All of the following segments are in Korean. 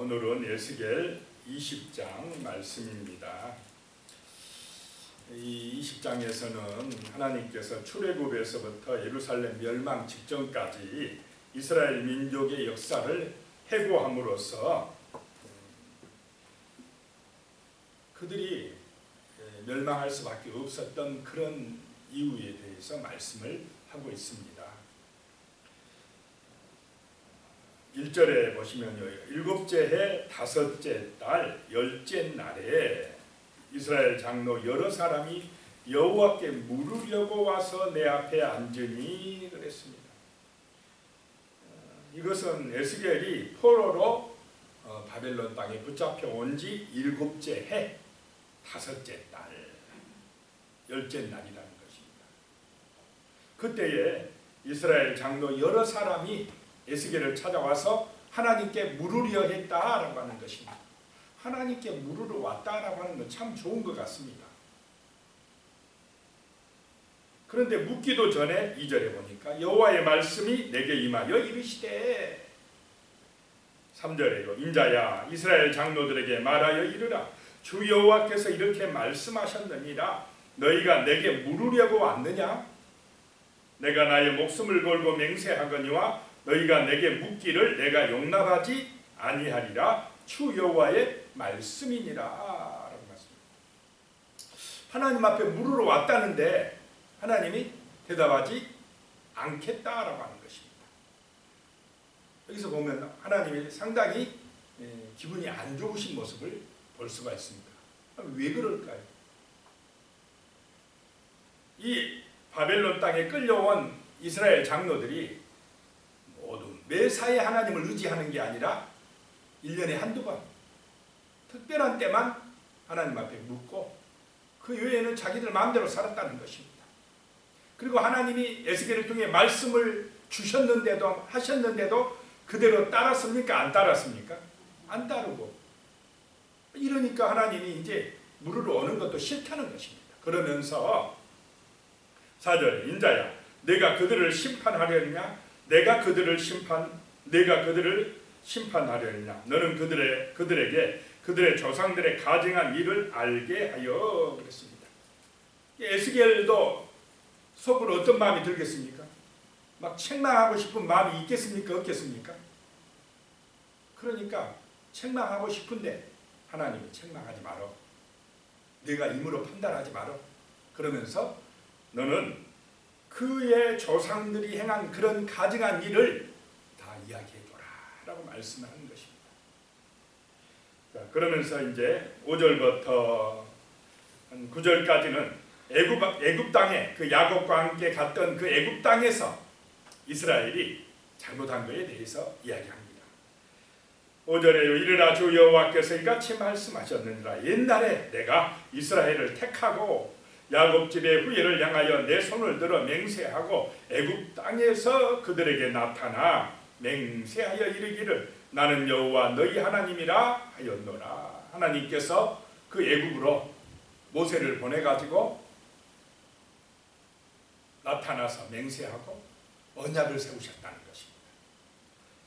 오늘은 에스겔 20장 말씀입니다. 이 20장에서는 하나님께서 출애굽에서부터 예루살렘 멸망 직전까지 이스라엘 민족의 역사를 회고함으로써 그들이 멸망할 수밖에 없었던 그런 이유에 대해서 말씀을 하고 있습니다. 1절에 보시면요, 일곱째 해 다섯째 달 열째 날에 이스라엘 장로 여러 사람이 여호와께 물으려고 와서 내 앞에 앉으니 그랬습니다. 이것은 에스겔이 포로로 바벨론 땅에 붙잡혀 온 지 일곱째 해 다섯째 달 열째 날이라는 것입니다. 그때에 이스라엘 장로 여러 사람이 에스겔을 찾아와서 하나님께 물으려 했다라고 하는 것입니다. 하나님께 물으러 왔다라고 하는 건 참 좋은 것 같습니다. 그런데 묻기도 전에 2절에 보니까 여호와의 말씀이 내게 임하여 이르시되 3절에요. 인자야 이스라엘 장로들에게 말하여 이르라 주 여호와께서 이렇게 말씀하셨느니라 너희가 내게 물으려고 왔느냐 내가 나의 목숨을 걸고 맹세하거니와 너희가 내게 묻기를 내가 용납하지 아니하리라 주 여호와의 말씀이니라 라고 말씀합니다. 하나님 앞에 물으러 왔다는데 하나님이 대답하지 않겠다라고 하는 것입니다. 여기서 보면 하나님이 상당히 기분이 안 좋으신 모습을 볼 수가 있습니다. 왜 그럴까요? 이 바벨론 땅에 끌려온 이스라엘 장로들이 모두 매사에 하나님을 의지하는 게 아니라 1년에 한두 번 특별한 때만 하나님 앞에 묻고 그 외에는 자기들 마음대로 살았다는 것입니다. 그리고 하나님이 에스겔을 통해 말씀을 주셨는데도 하셨는데도 그대로 따랐습니까? 안 따랐습니까? 안 따르고 이러니까 하나님이 이제 물으러 오는 것도 싫다는 것입니다. 그러면서 4절에 인자야 내가 그들을 심판하려느냐 내가 그들을 심판하려느냐 너는 그들에게 그들의 조상들의 가증한 일을 알게 하여 그랬습니다. 에스겔도 속으로 어떤 마음이 들겠습니까? 막 책망하고 싶은 마음이 있겠습니까? 없겠습니까? 그러니까 책망하고 싶은데 하나님이 책망하지 마라. 네가 임으로 판단하지 마라. 그러면서 너는 그의 조상들이 행한 그런 가증한 일을 다 이야기해줘라 라고 말씀을 하는 것입니다. 자, 그러면서 이제 5절부터 9절까지는 애굽 땅에 그 야곱과 함께 갔던 그 애굽 땅에서 이스라엘이 잘못한 것에 대해서 이야기합니다. 5절에요. 이르라 주 여호와께서 이같이 말씀하셨느니라 옛날에 내가 이스라엘을 택하고 야곱 집의 후예를 향하여 내 손을 들어 맹세하고 애굽 땅에서 그들에게 나타나 맹세하여 이르기를 나는 여호와 너희 하나님이라 하였노라. 하나님께서 그 애굽으로 모세를 보내가지고 나타나서 맹세하고 언약을 세우셨다는 것입니다.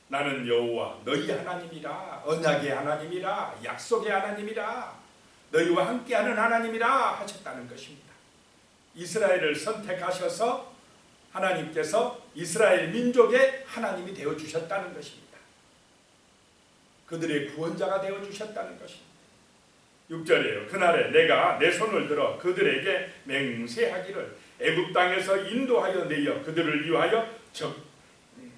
나는 여호와 너희 하나님이라 언약의 하나님이라 약속의 하나님이라 너희와 함께하는 하나님이라 하셨다는 것입니다. 이스라엘을 선택하셔서 하나님께서 이스라엘 민족의 하나님이 되어주셨다는 것입니다. 그들의 구원자가 되어주셨다는 것입니다. 6절이에요. 그날에 내가 내 손을 들어 그들에게 맹세하기를 애굽 땅에서 인도하여 내어 그들을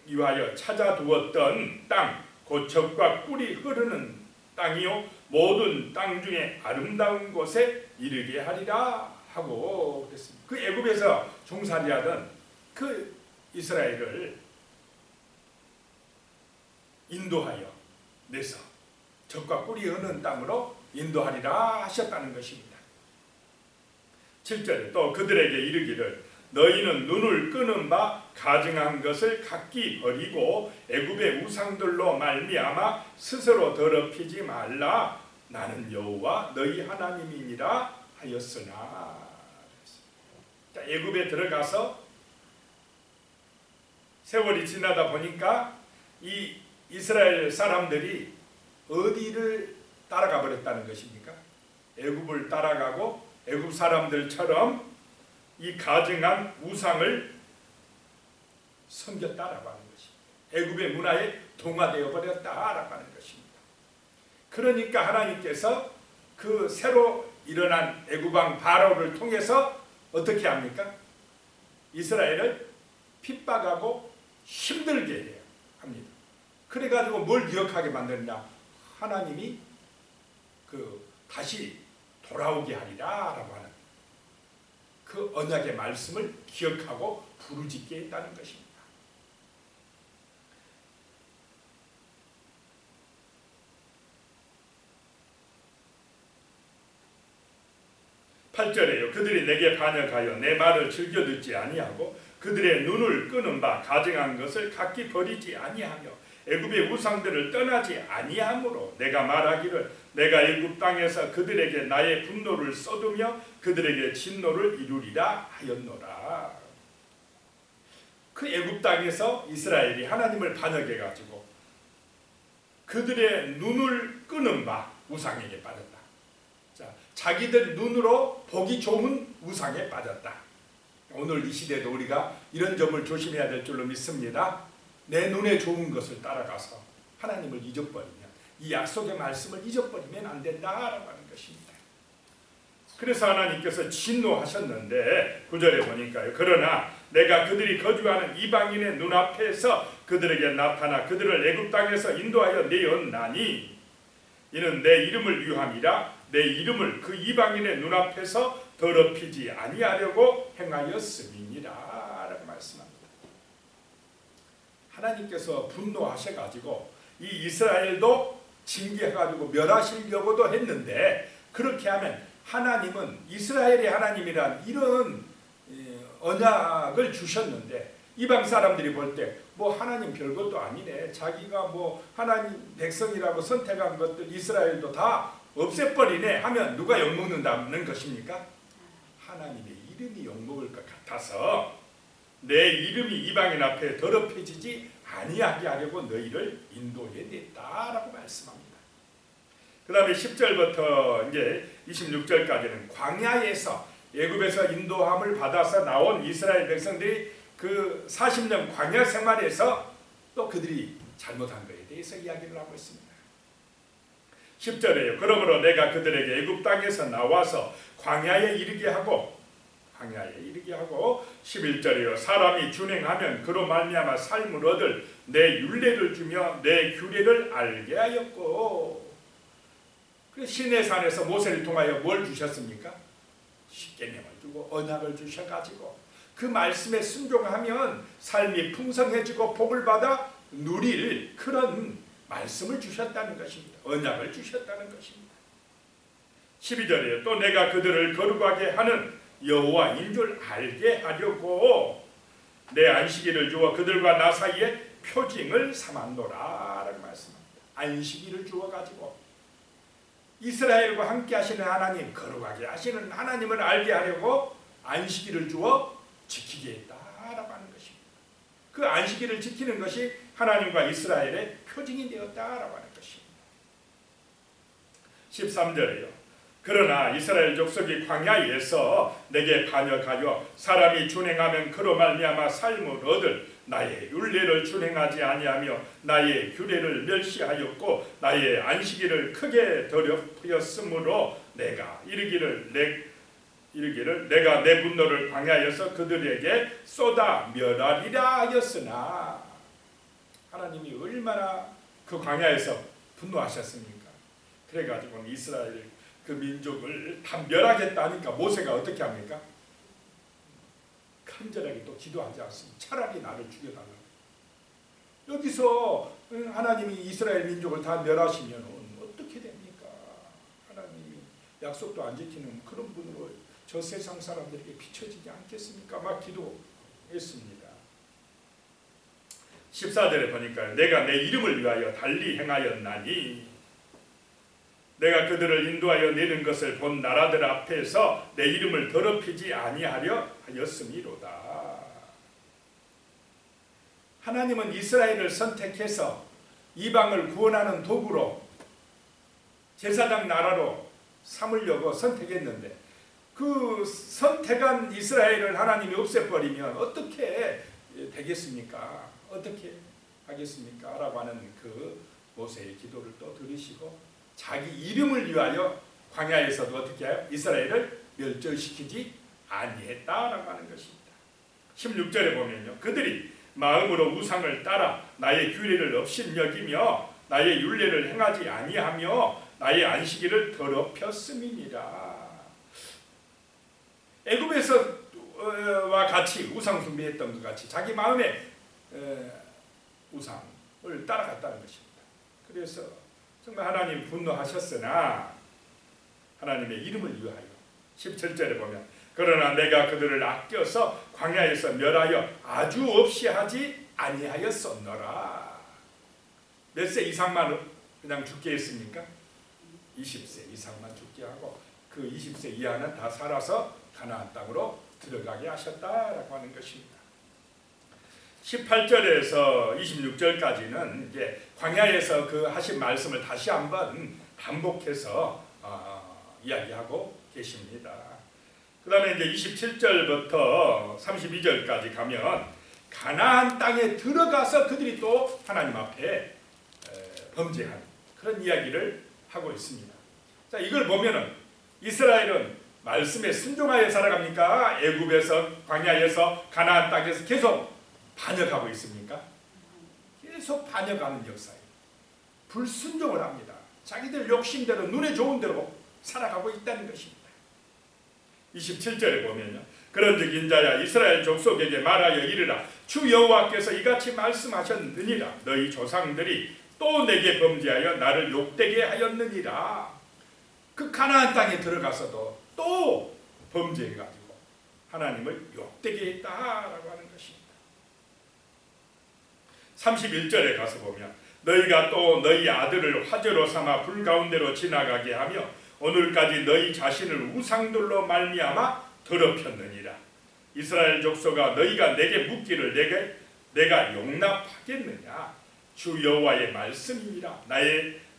위하여 찾아두었던 땅 곧 젖과 꿀이 흐르는 땅이요 모든 땅 중에 아름다운 곳에 이르게 하리라 하고 그랬습니다. 그 애굽에서 종살이하던 그 이스라엘을 인도하여 내서 젖과 꿀이 흐르는 땅으로 인도하리라 하셨다는 것입니다. 7절에 또 그들에게 이르기를 너희는 눈을 끄는 바 가증한 것을 각기 버리고 애굽의 우상들로 말미암아 스스로 더럽히지 말라 나는 여호와 너희 하나님이니라 하였으나. 자, 애굽에 들어가서 세월이 지나다 보니까 이 이스라엘 사람들이 어디를 따라가 버렸다는 것입니까? 애굽을 따라가고 애굽 사람들처럼 이 가증한 우상을 섬겼다라고 하는 것입니다. 애굽의 문화에 동화되어 버렸다라고 하는 것입니다. 그러니까 하나님께서 그 새로 일어난 애굽 왕 바로를 통해서 어떻게 합니까? 이스라엘을 핍박하고 힘들게 해요. 합니다. 그래가지고 뭘 기억하게 만드느냐? 하나님이 다시 돌아오게 하리라라고 하는 그 언약의 말씀을 기억하고 부르짖게 했다는 것입니다. 8절에요. 그들이 내게 반역하여 내 말을 즐겨 듣지 아니하고 그들의 눈을 끄는 바 가증한 것을 각기 버리지 아니하며 애굽의 우상들을 떠나지 아니하므로 내가 말하기를 내가 애굽 땅에서 그들에게 나의 분노를 쏟으며 그들에게 진노를 이루리라 하였노라. 그 애굽 땅에서 이스라엘이 하나님을 반역해 가지고 그들의 눈을 끄는 바 우상에게 빠졌다. 자, 자기들 눈으로 보기 좋은 우상에 빠졌다. 오늘 이 시대도 우리가 이런 점을 조심해야 될 줄로 믿습니다. 내 눈에 좋은 것을 따라가서 하나님을 잊어버리면, 이 약속의 말씀을 잊어버리면 안 된다라고 하는 것입니다. 그래서 하나님께서 진노하셨는데 9절에 보니까요. 그러나 내가 그들이 거주하는 이방인의 눈앞에서 그들에게 나타나 그들을 애굽 땅에서 인도하여 내었나니 이는 내 이름을 위함이라 내 이름을 그 이방인의 눈앞에서 더럽히지 아니하려고 행하였음이니라 라고 말씀합니다. 하나님께서 분노하셔가지고 이 이스라엘도 징계해가지고 멸하시려고도 했는데, 그렇게 하면 하나님은 이스라엘의 하나님이란 이런 언약을 주셨는데 이방 사람들이 볼 때 뭐 하나님 별것도 아니네, 자기가 뭐 하나님 백성이라고 선택한 것들 이스라엘도 다 없애버리네 하면 누가 욕먹는다는 것입니까? 하나님의 이름이 욕먹을 것 같아서 내 이름이 이방인 앞에 더럽혀지지 아니하게 하려고 너희를 인도해냈다라고 말씀합니다. 그 다음에 10절부터 이제 26절까지는 광야에서 애굽에서 인도함을 받아서 나온 이스라엘 백성들이 그 40년 광야 생활에서 또 그들이 잘못한 것에 대해서 이야기를 하고 있습니다. 10절에요. 그러므로 내가 그들에게 애굽 땅에서 나와서 광야에 이르게 하고 11절에요. 사람이 준행하면 그로 말미암아 삶을 얻을 내 율례를 주며 내 규례를 알게 하였고, 시내산에서 모세를 통하여 뭘 주셨습니까? 십계명을 주고 언약을 주셔가지고 그 말씀에 순종하면 삶이 풍성해지고 복을 받아 누릴 그런 말씀을 주셨다는 것입니다. 언약을 주셨다는 것입니다. 12절에요. 또 내가 그들을 거룩하게 하는 여호와인 줄 알게 하려고 내 안식일을 주어 그들과 나 사이에 표징을 삼았노라 라고 말씀합니다. 안식일을 주어가지고 이스라엘과 함께 하시는 하나님, 거룩하게 하시는 하나님을 알게 하려고 안식일을 주어 지키게 했다라고 하는 것입니다. 그 안식일을 지키는 것이 하나님과 이스라엘의 표징이 되었다라고 하는 것입니다. 13절에요. 그러나 이스라엘 족속이 광야에서 내게 반역하여 사람이 준행하면 그로 말미암아 삶을 얻을 나의 율례를 준행하지 아니하며 나의 규례를 멸시하였고 나의 안식일을 크게 더럽혔으므로 내가 이르기를 내가 내 분노를 광야에서 그들에게 쏟아 멸하리라 하였으나, 하나님이 얼마나 그 광야에서 분노하셨습니까? 그래가지고 이스라엘 그 민족을 다 멸하겠다니까 모세가 어떻게 합니까? 간절하게 또 기도하지 않습니다. 차라리 나를 죽여달라고. 여기서 하나님이 이스라엘 민족을 다 멸하시면 어떻게 됩니까? 하나님이 약속도 안 지키는 그런 분으로 저 세상 사람들에게 비춰지지 않겠습니까? 막 기도했습니다. 14절에 보니까 내가 내 이름을 위하여 달리 행하였나니 내가 그들을 인도하여 내는 것을 본 나라들 앞에서 내 이름을 더럽히지 아니하려 하였음이로다. 하나님은 이스라엘을 선택해서 이방을 구원하는 도구로 제사장 나라로 삼으려고 선택했는데 그 선택한 이스라엘을 하나님이 없애버리면 어떻게 되겠습니까? 어떻게 하겠습니까? 라고 하는 그 모세의 기도를 또 들으시고 자기 이름을 위하여 광야에서도 어떻게 해요? 이스라엘을 멸절시키지 아니했다라고 하는 것입니다. 16절에 보면요, 그들이 마음으로 우상을 따라 나의 규례를 업신여기며 나의 율례를 행하지 아니하며 나의 안식일을 더럽혔음이니라. 애굽에서와 같이 우상 숭배했던 것 같이 자기 마음의 우상을 따라갔다는 것입니다. 그래서 정말 하나님 분노하셨으나 하나님의 이름을 위하여 17절에 보면 그러나 내가 그들을 아껴서 광야에서 멸하여 아주 없이 하지 아니하였었노라. 몇 세 이상만 그냥 죽게 했습니까? 20세 이상만 죽게 하고 그 20세 이하는 다 살아서 가나안 땅으로 들어가게 하셨다라고 하는 것입니다. 18절에서 26절까지는 이제 광야에서 그 하신 말씀을 다시 한번 반복해서 이야기하고 계십니다. 그 다음에 이제 27절부터 32절까지 가면 가나안 땅에 들어가서 그들이 또 하나님 앞에 범죄한 그런 이야기를 하고 있습니다. 자, 이걸 보면은 이스라엘은 말씀에 순종하여 살아갑니까? 애굽에서 광야에서 가나안 땅에서 계속 반역하고 있습니까? 계속 반역하는 역사예요. 불순종을 합니다. 자기들 욕심대로 눈에 좋은 대로 살아가고 있다는 것입니다. 27절에 보면요, 그런즉 인자야 이스라엘 족속에게 말하여 이르라. 주 여호와께서 이같이 말씀하셨느니라. 너희 조상들이 또 내게 범죄하여 나를 욕되게 하였느니라. 그 가나안 땅에 들어가서도 또 범죄해가지고 하나님을 욕되게 했다라고 하는 것입니다. 31절에 가서 보면 너희가 또 너희 아들을 화제로 삼아 불 가운데로 지나가게 하며 오늘까지 너희 자신을 우상들로 말미암아 더럽혔느니라. 이스라엘 족속아 너희가 내게 묻기를 내가 용납하겠느냐. 주 여호와의 말씀이니라.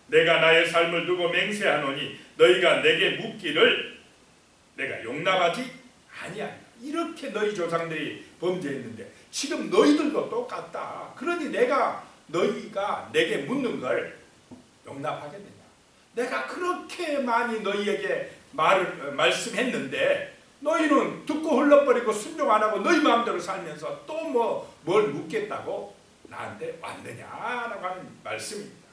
내가 나의 삶을 두고 맹세하노니 너희가 내게 묻기를 내가 용납하지 아니하리라. 이렇게 너희 조상들이 범죄했는데 지금 너희들도 똑같다. 그러니 너희가 내게 묻는 걸 용납하겠느냐. 내가 그렇게 많이 너희에게 말씀했는데 너희는 듣고 흘러버리고 순종 안 하고 너희 마음대로 살면서 또 뭘 묻겠다고 나한테 왔느냐라고 하는 말씀입니다.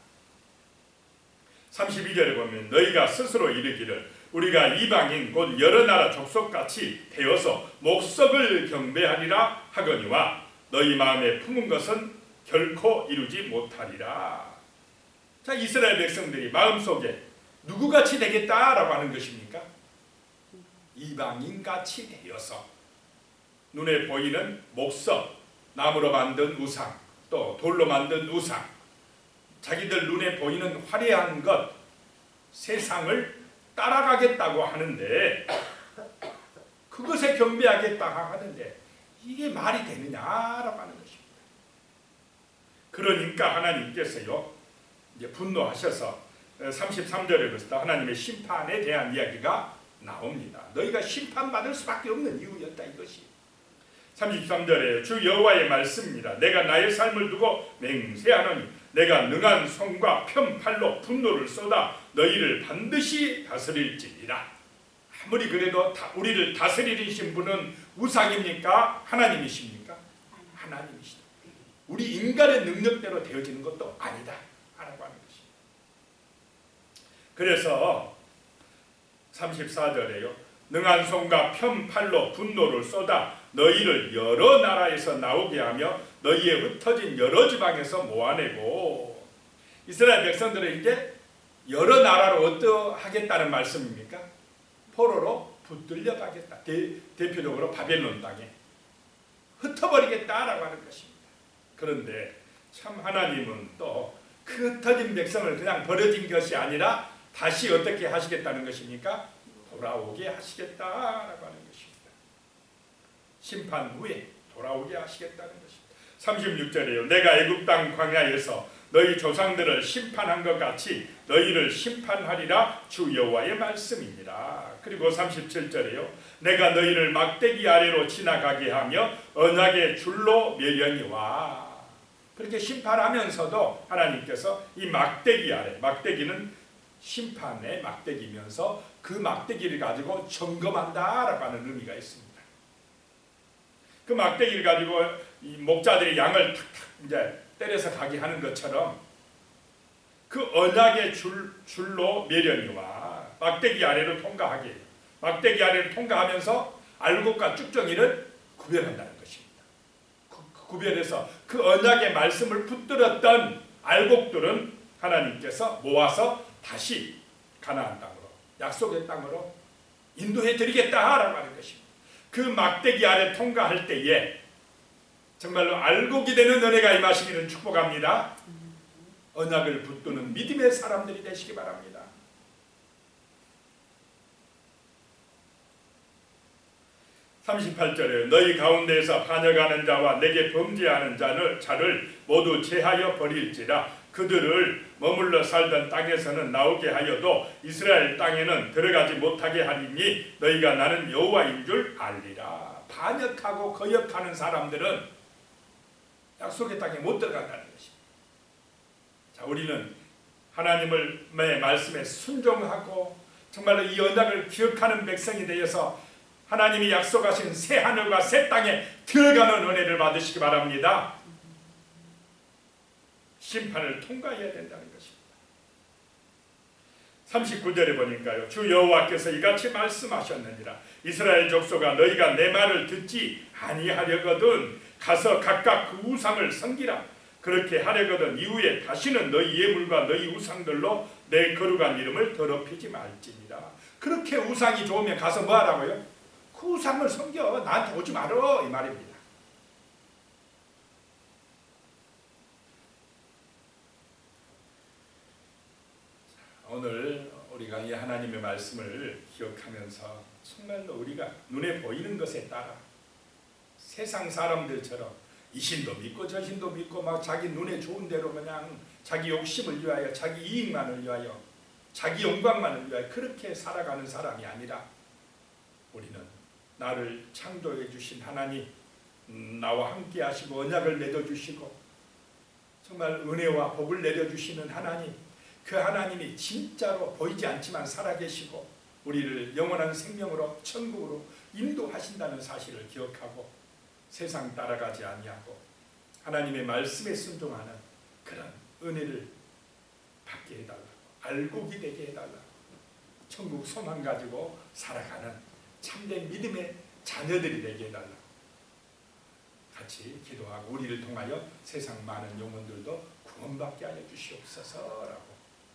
32절에 보면 너희가 스스로 이르기를 우리가 이방인 곧 여러 나라 족속같이 되어서 목석을 경배하리라 하거니와 너희 마음에 품은 것은 결코 이루지 못하리라. 자, 이스라엘 백성들이 마음속에 누구같이 되겠다라고 하는 것입니까? 이방인같이 되어서 눈에 보이는 목석, 나무로 만든 우상, 또 돌로 만든 우상, 자기들 눈에 보이는 화려한 것, 세상을 따라가겠다고 하는데 그것에 경배하겠다 하는데 이게 말이 되느냐라고 하는 것입니다. 그러니까 하나님께서요 이제 분노하셔서 33절에부터 하나님의 심판에 대한 이야기가 나옵니다. 너희가 심판받을 수밖에 없는 이유였다 이것이. 33절에 주 여호와의 말씀입니다. 내가 나의 삶을 두고 맹세하노니 내가 능한 손과 편팔로 분노를 쏟아 너희를 반드시 다스릴지니라. 아무리 그래도 우리를 다스리신 분은 우상입니까? 하나님이십니까? 하나님이시다. 우리 인간의 능력대로 되어지는 것도 아니다 라고 하는 것입니다. 그래서 34절에요. 능한 손과 편팔로 분노를 쏟아 너희를 여러 나라에서 나오게 하며 너희의 흩어진 여러 지방에서 모아내고. 이스라엘 백성들은 이제 여러 나라로 어떠하겠다는 말씀입니까? 포로로 붙들려 가겠다. 대표적으로 바벨론 땅에 흩어버리겠다라고 하는 것입니다. 그런데 참 하나님은 또 그 흩어진 백성을 그냥 버려진 것이 아니라 다시 어떻게 하시겠다는 것입니까? 돌아오게 하시겠다라고 하는 것입니다. 심판 후에 돌아오게 하시겠다는 것입니다. 36절에요. 내가 애굽 땅 광야에서 너희 조상들을 심판한 것 같이 너희를 심판하리라 주 여호와의 말씀이니라. 그리고 37절에요. 내가 너희를 막대기 아래로 지나가게 하며 언약의 줄로 멸려니와. 그렇게 심판하면서도 하나님께서 이 막대기 아래, 막대기는 심판의 막대기면서 그 막대기를 가지고 점검한다라고 하는 의미가 있습니다. 그 막대기를 가지고 이 목자들이 양을 탁탁 이제 때려서 가게 하는 것처럼 그 언약의 줄로 멸려니와 막대기 아래로 통과하게 해요. 막대기 아래로 통과하면서 알곡과 쭉정이를 구별한다는 것입니다. 구별해서 그 언약의 말씀을 붙들었던 알곡들은 하나님께서 모아서 다시 가나안 땅으로, 약속의 땅으로 인도해 드리겠다라고 하는 것입니다. 그 막대기 아래 통과할 때에 정말로 알곡이 되는 은혜가 임하시기를 축복합니다. 언약을 붙드는 믿음의 사람들이 되시기 바랍니다. 38절에 너희 가운데에서 반역하는 자와 내게 범죄하는 자를 모두 제하여 버릴지라. 그들을 머물러 살던 땅에서는 나오게 하여도 이스라엘 땅에는 들어가지 못하게 하리니 너희가 나는 여호와인 줄 알리라. 반역하고 거역하는 사람들은 약속의 땅에 못 들어간다는 것입니다. 자, 우리는 하나님의 말씀에 순종하고 정말로 이 언약을 기억하는 백성이 되어서 하나님이 약속하신 새 하늘과 새 땅에 들어가는 은혜를 받으시기 바랍니다. 심판을 통과해야 된다는 것입니다. 39절에 보니까요. 주 여호와께서 이같이 말씀하셨느니라. 이스라엘 족속아 너희가 내 말을 듣지 아니하려거든 가서 각각 그 우상을 섬기라. 그렇게 하려거든 이후에 다시는 너희 예물과 너희 우상들로 내 거룩한 이름을 더럽히지 말지니라. 그렇게 우상이 좋으면 가서 뭐 하라고요? 그 우상을 섬겨. 나한테 오지 말어 이 말입니다. 오늘 우리가 이 하나님의 말씀을 기억하면서 정말로 우리가 눈에 보이는 것에 따라 세상 사람들처럼 이 신도 믿고 저 신도 믿고 막 자기 눈에 좋은 대로 그냥 자기 욕심을 위하여 자기 이익만을 위하여 자기 영광만을 위하여 그렇게 살아가는 사람이 아니라 우리는 나를 창조해 주신 하나님, 나와 함께 하시고 언약을 맺어주시고 정말 은혜와 복을 내려주시는 하나님, 그 하나님이 진짜로 보이지 않지만 살아계시고 우리를 영원한 생명으로 천국으로 인도하신다는 사실을 기억하고 세상 따라가지 아니하고 하나님의 말씀에 순종하는 그런 은혜를 받게 해달라고, 알곡이 되게 해달라고, 천국 소망 가지고 살아가는 참된 믿음의 자녀들이 되게 해달라고 같이 기도하고 우리를 통하여 세상 많은 영혼들도 구원받게 하여 주시옵소서라고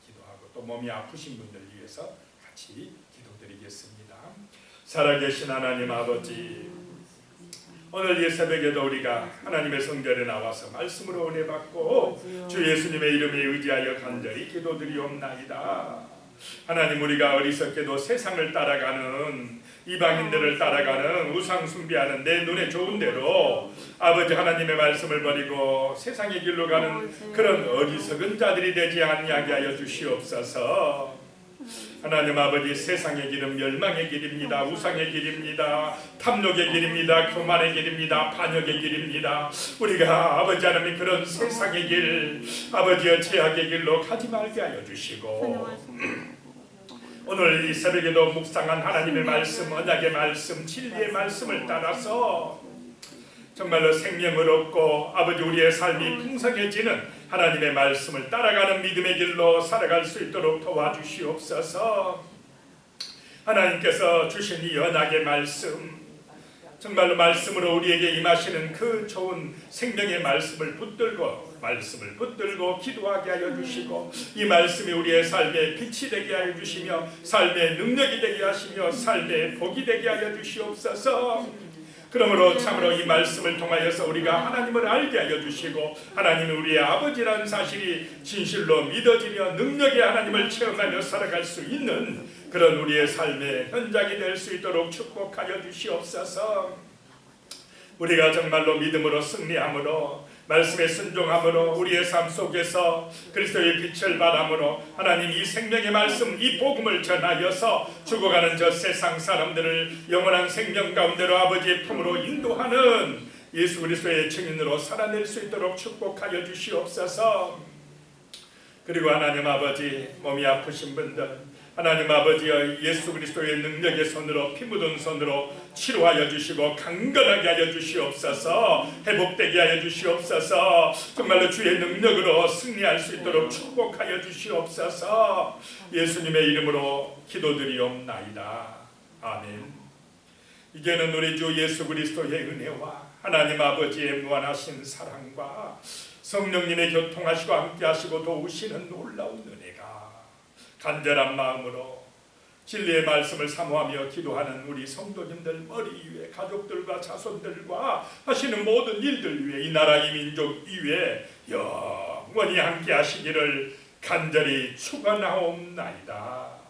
기도하고 또 몸이 아프신 분들 위해서 같이 기도드리겠습니다. 살아계신 하나님 아버지, 오늘 이 새벽에도 우리가 하나님의 성전에 나와서 말씀으로 은혜 받고 주 예수님의 이름에 의지하여 간절히 기도드리옵나이다. 하나님, 우리가 어리석게도 세상을 따라가는 이방인들을 따라가는 우상 숭배하는 내 눈에 좋은 대로 아버지 하나님의 말씀을 버리고 세상의 길로 가는 그런 어리석은 자들이 되지 아니하게 하여 주시옵소서. 하나님 아버지, 세상의 길은 멸망의 길입니다. 우상의 길입니다. 탐욕의 길입니다. 교만의 길입니다. 반역의 길입니다. 우리가 아버지 하나님 그런 세상의 길, 아버지의 죄악의 길로 가지 말게 하여 주시고 오늘 이 새벽에도 묵상한 하나님의 말씀, 언약의 말씀, 진리의 말씀을 따라서 정말로 생명을 얻고 아버지 우리의 삶이 풍성해지는 하나님의 말씀을 따라가는 믿음의 길로 살아갈 수 있도록 도와주시옵소서. 하나님께서 주신 이 언약의 말씀, 정말로 말씀으로 우리에게 임하시는 그 좋은 생명의 말씀을 붙들고 기도하게 하여 주시고 이 말씀이 우리의 삶에 빛이 되게 하여 주시며 삶의 능력이 되게 하시며 삶의 복이 되게 하여 주시옵소서. 그러므로 참으로 이 말씀을 통하여서 우리가 하나님을 알게 하여 주시고 하나님이 우리의 아버지라는 사실이 진실로 믿어지며 능력의 하나님을 체험하며 살아갈 수 있는 그런 우리의 삶의 현장이 될 수 있도록 축복하여 주시옵소서. 우리가 정말로 믿음으로 승리함으로 말씀에 순종함으로 우리의 삶 속에서 그리스도의 빛을 발함으로 하나님 이 생명의 말씀, 이 복음을 전하여서 죽어가는 저 세상 사람들을 영원한 생명 가운데로 아버지의 품으로 인도하는 예수 그리스도의 증인으로 살아낼 수 있도록 축복하여 주시옵소서. 그리고 하나님 아버지, 몸이 아프신 분들 하나님 아버지여 예수 그리스도의 능력의 손으로, 피 묻은 손으로 치료하여 주시고 강건하게 하여 주시옵소서. 회복되게 하여 주시옵소서. 정말로 주의 능력으로 승리할 수 있도록 축복하여 주시옵소서. 예수님의 이름으로 기도드리옵나이다. 아멘. 이제는 우리 주 예수 그리스도의 은혜와 하나님 아버지의 무한하신 사랑과 성령님의 교통하시고 함께하시고 도우시는 놀라운 은혜가 간절한 마음으로 진리의 말씀을 사모하며 기도하는 우리 성도님들 머리 위에 가족들과 자손들과 하시는 모든 일들 위에 이 나라 이 민족 위에 영원히 함께 하시기를 간절히 축원하옵나이다.